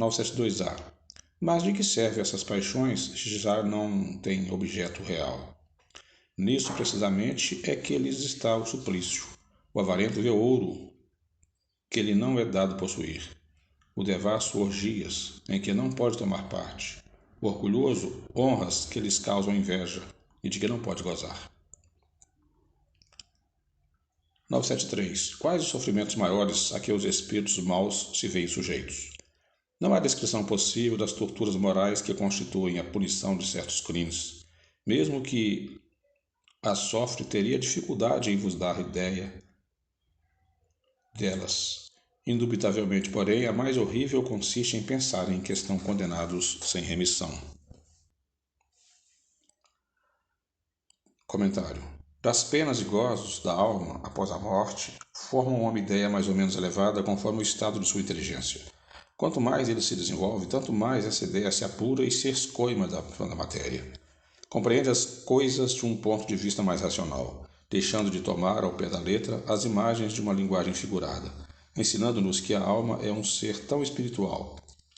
972A. Mas de que servem essas paixões se já não têm objeto real? Nisso, precisamente, é que lhes está o suplício. O avarento vê ouro que lhe não é dado possuir. O devasso orgias em que não pode tomar parte. O orgulhoso honras que lhes causam inveja e de que não pode gozar. 973. Quais os sofrimentos maiores a que os espíritos maus se veem sujeitos? Não há descrição possível das torturas morais que constituem a punição de certos crimes. Mesmo que a sofre, teria dificuldade em vos dar ideia delas. Indubitavelmente, porém, a mais horrível consiste em pensar em que estão condenados sem remissão. Comentário. Das penas e gozos da alma após a morte, formam uma ideia mais ou menos elevada conforme o estado de sua inteligência. Quanto mais ele se desenvolve, tanto mais essa ideia se apura e se escoima da matéria. Compreende as coisas de um ponto de vista mais racional, deixando de tomar ao pé da letra as imagens de uma linguagem figurada, ensinando-nos que a alma é um ser tão espiritual,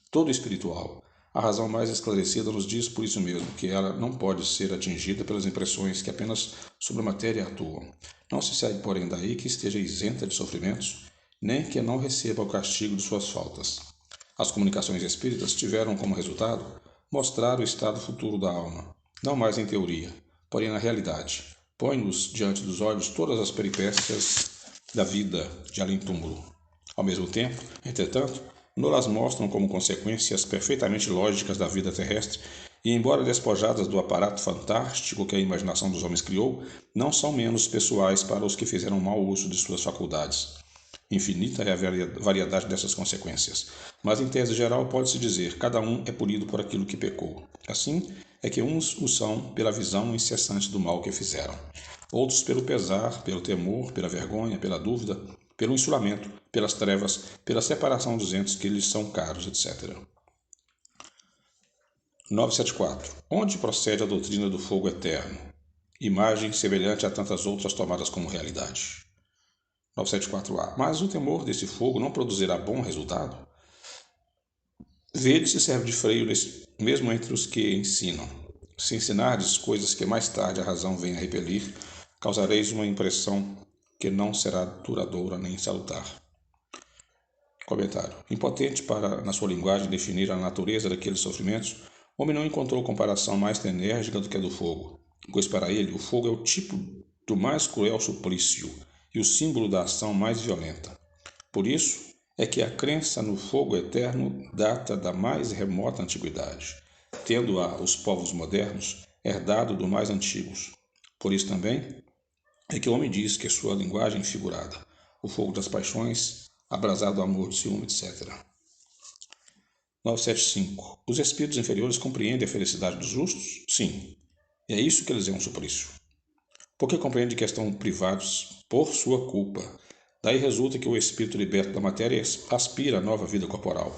todo espiritual. A razão mais esclarecida nos diz por isso mesmo que ela não pode ser atingida pelas impressões que apenas sobre a matéria atuam. Não se segue, porém, daí que esteja isenta de sofrimentos, nem que não receba o castigo de suas faltas. As comunicações espíritas tiveram como resultado mostrar o estado futuro da alma, não mais em teoria, porém na realidade. Põe-nos diante dos olhos todas as peripécias da vida de além-túmulo. Ao mesmo tempo, entretanto, nos-las mostram como consequências perfeitamente lógicas da vida terrestre e, embora despojadas do aparato fantástico que a imaginação dos homens criou, não são menos pessoais para os que fizeram mau uso de suas faculdades. Infinita é a variedade dessas consequências, mas em tese geral pode-se dizer: cada um é punido por aquilo que pecou. Assim é que uns o são pela visão incessante do mal que fizeram, outros pelo pesar, pelo temor, pela vergonha, pela dúvida, pelo insulamento, pelas trevas, pela separação dos entes que lhes são caros, etc. 974. Onde procede a doutrina do fogo eterno? Imagem semelhante a tantas outras tomadas como realidade. 974A. Mas o temor desse fogo não produzirá bom resultado? Vede se serve de freio mesmo entre os que ensinam. Se ensinardes coisas que mais tarde a razão venha a repelir, causareis uma impressão que não será duradoura nem salutar. Comentário. Impotente para, na sua linguagem, definir a natureza daqueles sofrimentos, o homem não encontrou comparação mais enérgica do que a do fogo, pois para ele o fogo é o tipo do mais cruel suplício e o símbolo da ação mais violenta. Por isso é que a crença no fogo eterno data da mais remota antiguidade, tendo-a os povos modernos herdado dos mais antigos. Por isso também é que o homem diz que sua linguagem figurada, o fogo das paixões, abrasado amor, ciúme, etc. 975. Os espíritos inferiores compreendem a felicidade dos justos? Sim. E é isso que eles é um suplício. Porque compreendem que estão privados por sua culpa. Daí resulta que o espírito liberto da matéria aspira à nova vida corporal,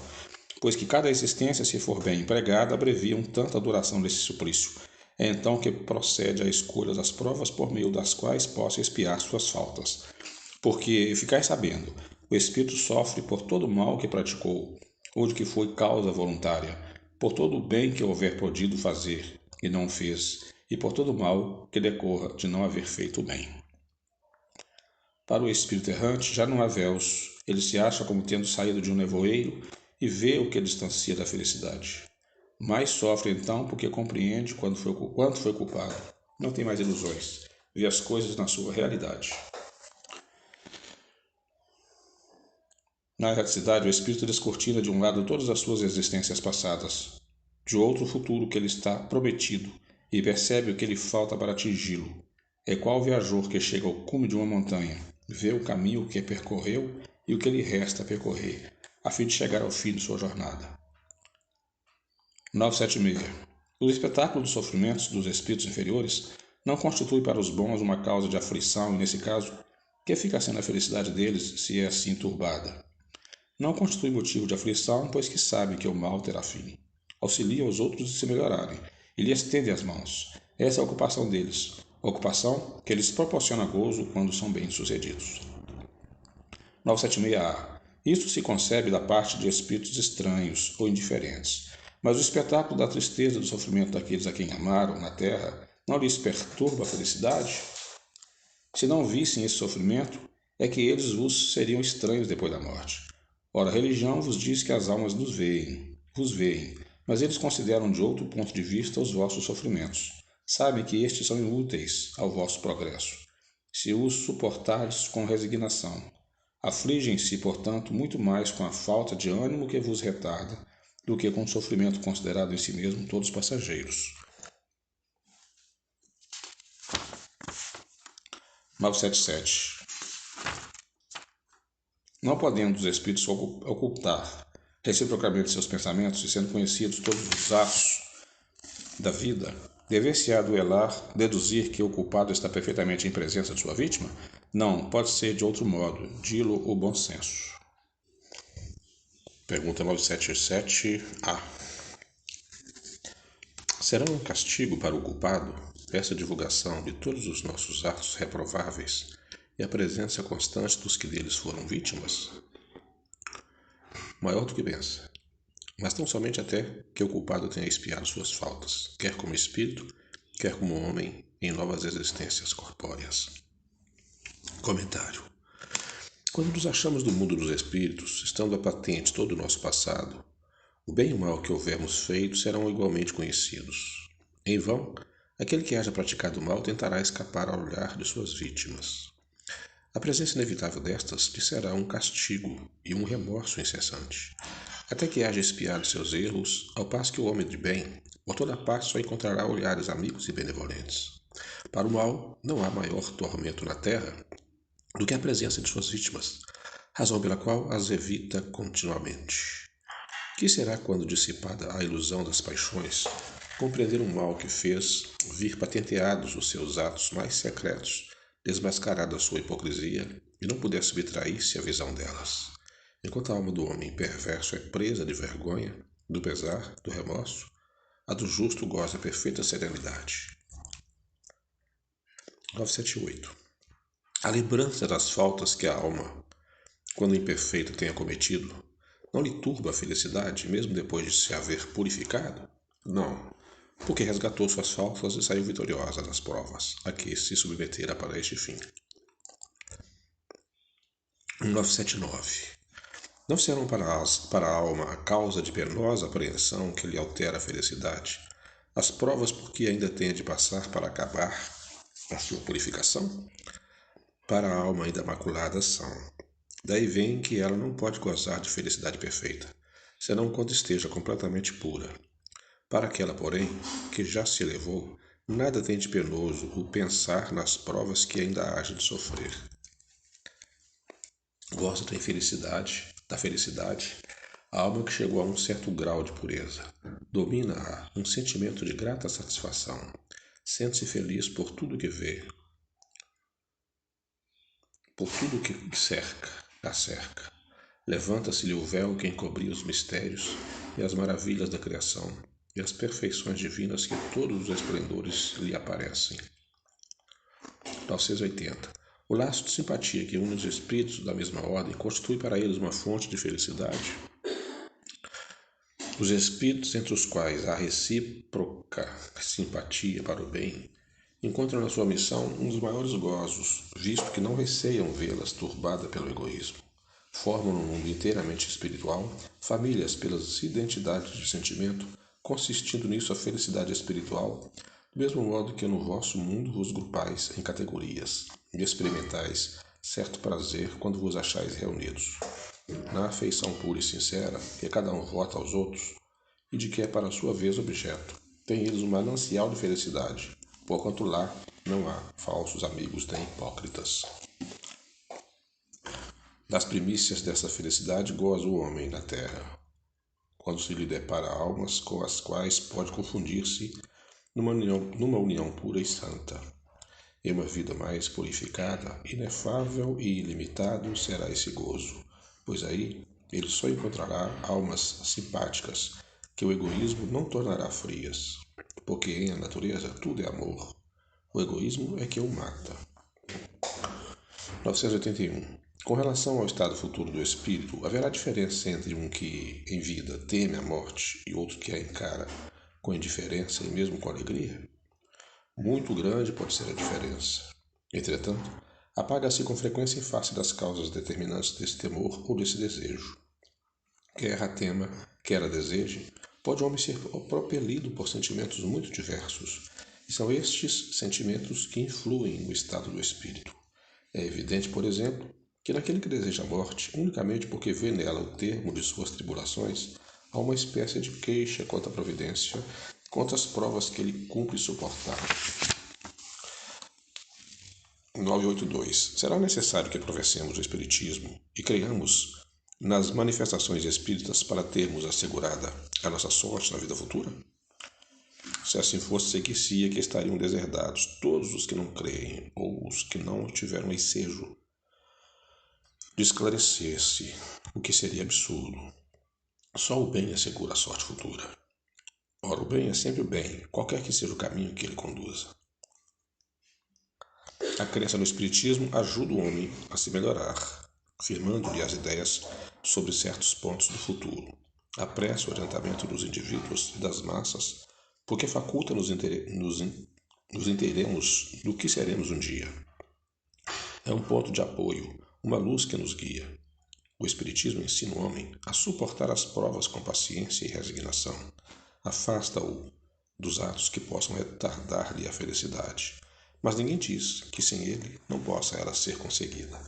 pois que cada existência, se for bem empregada, abrevia um tanto a duração desse suplício. É então que procede a escolha das provas por meio das quais possa expiar suas faltas. Porque, ficais sabendo, o espírito sofre por todo o mal que praticou, ou de que foi causa voluntária, por todo o bem que houver podido fazer e não fez, e por todo o mal que decorra de não haver feito o bem. Para o espírito errante já não há véus, ele se acha como tendo saído de um nevoeiro e vê o que distancia da felicidade. Mais sofre então porque compreende quanto foi culpado. Não tem mais ilusões, vê as coisas na sua realidade. Na erraticidade, o espírito descortina de um lado todas as suas existências passadas, de outro o futuro que lhe está prometido, e percebe o que lhe falta para atingi-lo. É qual viajor que chega ao cume de uma montanha, vê o caminho que percorreu e o que lhe resta a percorrer, a fim de chegar ao fim de sua jornada. 976. O espetáculo dos sofrimentos dos espíritos inferiores não constitui para os bons uma causa de aflição e, nesse caso, que fica sendo a felicidade deles se é assim turbada? Não constitui motivo de aflição, pois que sabe que o mal terá fim. Auxilia os outros a se melhorarem e lhes estende as mãos. Essa é a ocupação deles, ocupação que lhes proporciona gozo quando são bem-sucedidos. 976A. Isto se concebe da parte de espíritos estranhos ou indiferentes. Mas o espetáculo da tristeza e do sofrimento daqueles a quem amaram na terra não lhes perturba a felicidade? Se não vissem esse sofrimento, é que eles vos seriam estranhos depois da morte. Ora, a religião vos diz que as almas vos veem, mas eles consideram de outro ponto de vista os vossos sofrimentos. Sabem que estes são inúteis ao vosso progresso, se os suportardes com resignação. Afligem-se, portanto, muito mais com a falta de ânimo que vos retarda, do que com o sofrimento considerado em si mesmo todos passageiros. 977. Não podendo os espíritos ocultar reciprocamente seus pensamentos e sendo conhecidos todos os atos da vida, dever-se-á duelar, deduzir que o culpado está perfeitamente em presença de sua vítima? Não, pode ser de outro modo, dilo o bom senso. Pergunta 977A. Será um castigo para o culpado essa divulgação de todos os nossos atos reprováveis e a presença constante dos que deles foram vítimas? Maior do que pensa, mas tão somente até que o culpado tenha expiado suas faltas, quer como espírito, quer como homem, em novas existências corpóreas. Comentário. Quando nos achamos do mundo dos espíritos, estando a patente todo o nosso passado, o bem e o mal que houvermos feito serão igualmente conhecidos. Em vão, aquele que haja praticado o mal tentará escapar ao olhar de suas vítimas. A presença inevitável destas lhe será um castigo e um remorso incessante, até que haja expiado seus erros, ao passo que o homem de bem, por toda parte, só encontrará olhares amigos e benevolentes. Para o mal, não há maior tormento na terra do que a presença de suas vítimas, razão pela qual as evita continuamente. Que será quando, dissipada a ilusão das paixões, compreender o mal que fez, vir patenteados os seus atos mais secretos, desmascarada a sua hipocrisia, e não puder subtrair-se à visão delas? Enquanto a alma do homem perverso é presa de vergonha, do pesar, do remorso, a do justo goza perfeita serenidade. 978. A lembrança das faltas que a alma, quando imperfeita, tenha cometido, não lhe turba a felicidade, mesmo depois de se haver purificado? Não, porque resgatou suas faltas e saiu vitoriosa das provas a que se submetera para este fim. 979. Não serão para a alma a causa de penosa apreensão que lhe altera a felicidade as provas por que ainda tenha de passar para acabar a sua purificação? Para a alma ainda maculada são. Daí vem que ela não pode gozar de felicidade perfeita, senão quando esteja completamente pura. Para aquela, porém, que já se elevou, nada tem de penoso o pensar nas provas que ainda haja de sofrer. Goza da felicidade, a alma que chegou a um certo grau de pureza. Domina-a um sentimento de grata satisfação. Sente-se feliz por tudo que vê, por tudo que a cerca. Levanta-se-lhe o véu que encobria os mistérios e as maravilhas da criação e as perfeições divinas que todos os esplendores lhe aparecem. 980. O laço de simpatia que une os espíritos da mesma ordem constitui para eles uma fonte de felicidade. Os espíritos entre os quais há recíproca simpatia para o bem encontram na sua missão um dos maiores gozos, visto que não receiam vê-las turbada pelo egoísmo. Formam num mundo inteiramente espiritual famílias pelas identidades de sentimento, consistindo nisso a felicidade espiritual, do mesmo modo que no vosso mundo vos grupais em categorias e experimentais certo prazer quando vos achais reunidos, na afeição pura e sincera que cada um vota aos outros e de que é para sua vez objeto. Tem eles um manancial de felicidade, porquanto lá não há falsos amigos nem hipócritas. Das primícias dessa felicidade goza o homem na terra, quando se lhe depara almas com as quais pode confundir-se numa união pura e santa. Em uma vida mais purificada, inefável e ilimitado será esse gozo, pois aí ele só encontrará almas simpáticas que o egoísmo não tornará frias, porque em a natureza tudo é amor. O egoísmo é que o mata. 981. Com relação ao estado futuro do espírito, haverá diferença entre um que, em vida, teme a morte e outro que a encara com indiferença e mesmo com alegria? Muito grande pode ser a diferença. Entretanto, apaga-se com frequência em face das causas determinantes desse temor ou desse desejo. Quer a tema, quer a deseje, pode o homem ser propelido por sentimentos muito diversos, e são estes sentimentos que influem no estado do espírito. É evidente, por exemplo, que naquele que deseja a morte, unicamente porque vê nela o termo de suas tribulações, há uma espécie de queixa contra a providência, contra as provas que ele cumpre suportar. 982. Será necessário que aprovessemos o Espiritismo e creiamos nas manifestações espíritas para termos assegurada a nossa sorte na vida futura? Se assim fosse, seguir-se-ia que estariam deserdados todos os que não creem ou os que não tiveram ensejo de esclarecer-se, o que seria absurdo. Só o bem assegura a sorte futura. Ora, o bem é sempre o bem, qualquer que seja o caminho que ele conduza. A crença no Espiritismo ajuda o homem a se melhorar, firmando-lhe as ideias sobre certos pontos do futuro. Apressa o orientamento dos indivíduos e das massas, porque faculta-nos nos inteiremos do que seremos um dia. É um ponto de apoio, uma luz que nos guia. O Espiritismo ensina o homem a suportar as provas com paciência e resignação. Afasta-o dos atos que possam retardar-lhe a felicidade. Mas ninguém diz que sem ele não possa ela ser conseguida.